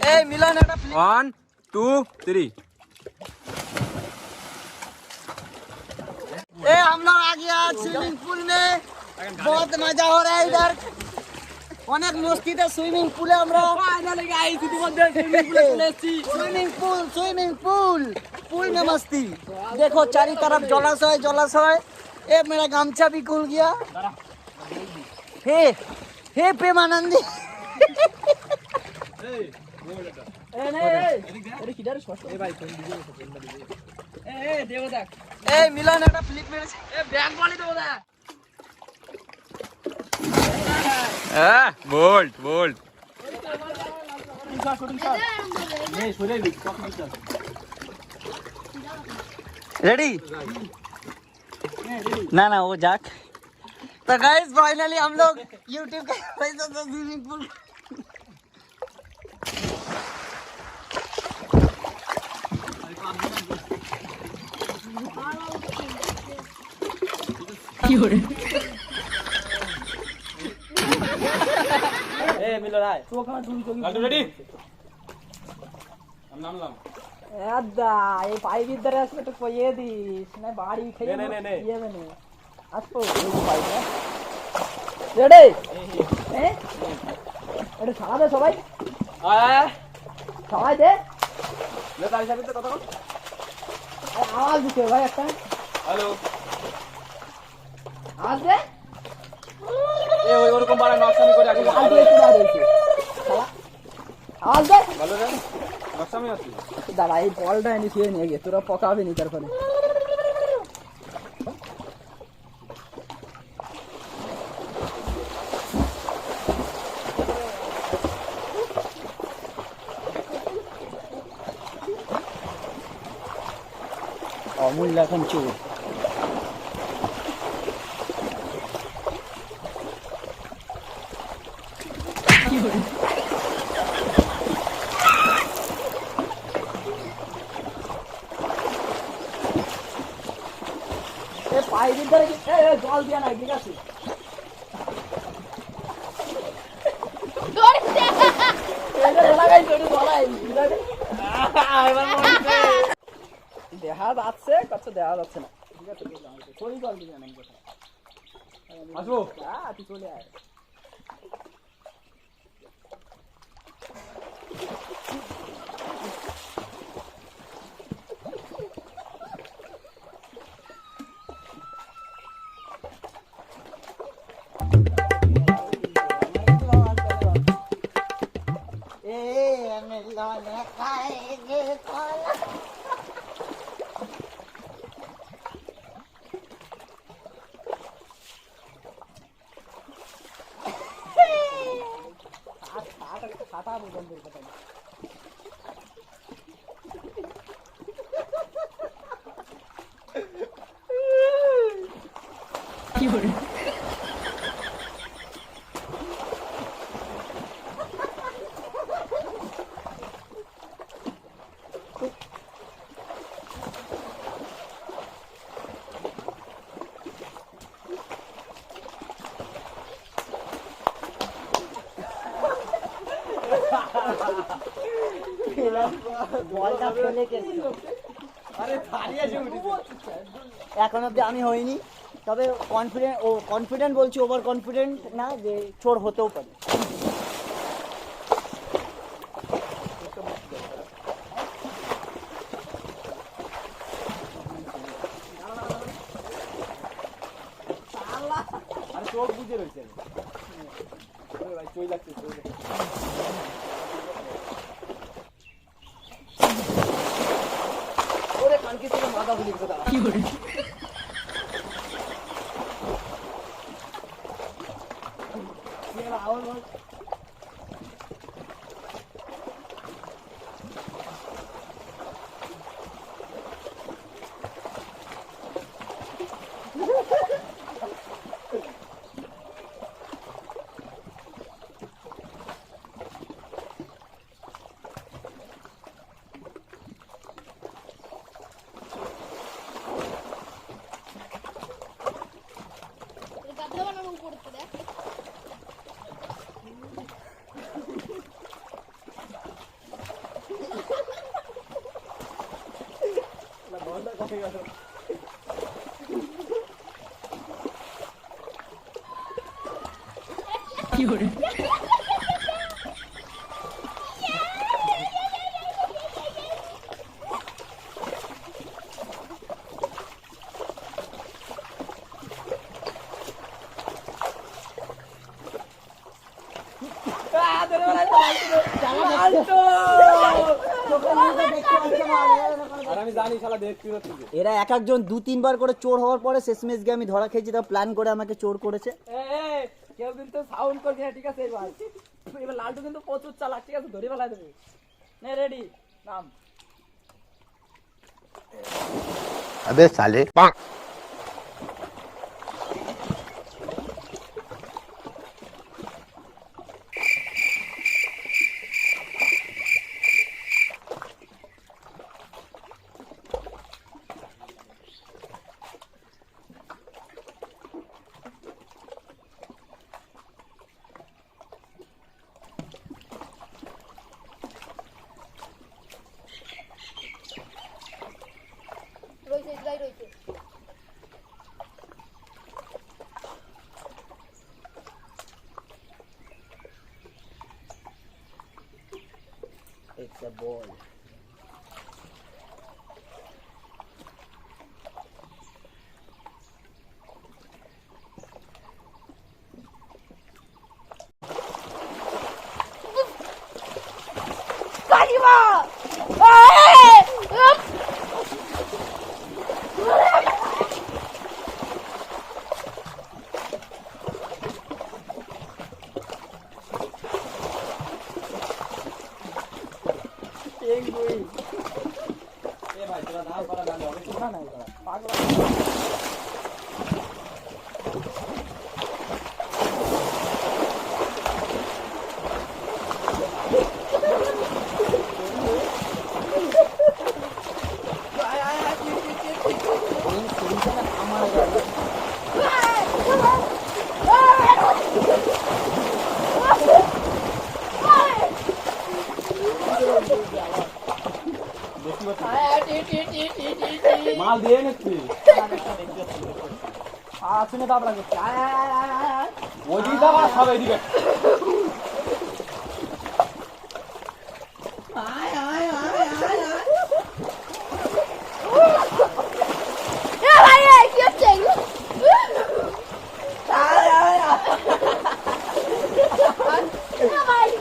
ए मिलन है 1 2 3 ए हम लोग आ गया स्विमिंग पूल में बहुत मजा हो रहा है इधर অনেক মস্তিতে সুইমিং পুলে আমরা ফাইনালি গাইস ইতিমধ্যে সুইমিং পুলে চলে এসেছি সুইমিং পুল পুল में मस्ती देखो चारों तरफ जलाशय जलाशय ए मेरा गमछा भी खुल गया हे प्रेमानंदी ए नहीं अरे किधर शॉट ए भाई फोन दीजिए ए देखो देख ए मिलन একটা ফ্লিপ মেরেছে এ ব্যাক বলি দেবো দেখ बोल्ट बोल्ट रेडी ना ना वो जाक तो गाइस फाइनली हम लोग YouTube के पैसा से स्विमिंग पूल ए मिलो राय तो कहां चुरी रेडी हम नाम अद्दा ये पाइप इधर है इसमें तो ये दी इसने बाड़ी खाई नहीं ये मैंने আসো রেডি এটা সারা দে সবাই সবাই দে ले तारी साहब तो কথা আওয়াজ দিতে ভাই একটা হ্যালো আওয়াজ দে এ ওই ওরকম বাড়া নকশামি করে আগে আওয়াজ দে একটু আওয়াজ দে আওয়াজ দে ভালো রে নকশামি আছে দাঁড়া এই বলটা এনে শুয়ে নিয়ে গে তোরা পকাবে নি তারপরে অমূল্য এখন চোর পাইপের ধরে জল দিয়া নাই ঠিক আছে দেখা যাচ্ছে কত দেখা যাচ্ছে না ঠিক আছে ওই জল দিবে না আসবো তুই চলে আয় এখন অব্দি আমি হইনি তবে কনফিডেন্ট বলছি ওভার কনফিডেন্ট না যে চোর হতেও পারে আরে চোখ বুঝে রয়েছে ভাই চই লাগছে ওরে কালকে থেকে মাথা খুলি কথা কি করে আর আমি জানি শালা দেখতে হচ্ছে। এরা এক একজন 2-3 বার করে চোর হওয়ার পরে শেষমেশ গিয়ে আমি ধরা খেয়েছি, তা প্ল্যান করে আমাকে চোর করেছে। কেউ কিন্তু সাউন্ড করছে না, ঠিক আছে? এবার লালটু কিন্তু প্রচুর চালাক, ঠিক আছে? ধরে ফেলা দেবে। নে রেডি, নাম। अबे साले It's a ball. এ ভাই তোরা নাম করা গান হবে না না এবার পাগল। মাল দিয়ে নিচ্ছি শুনে বাপ লাগে। ওইদিকে যাবা সবাই দিকে কি হচ্ছে এগুলো? ভাই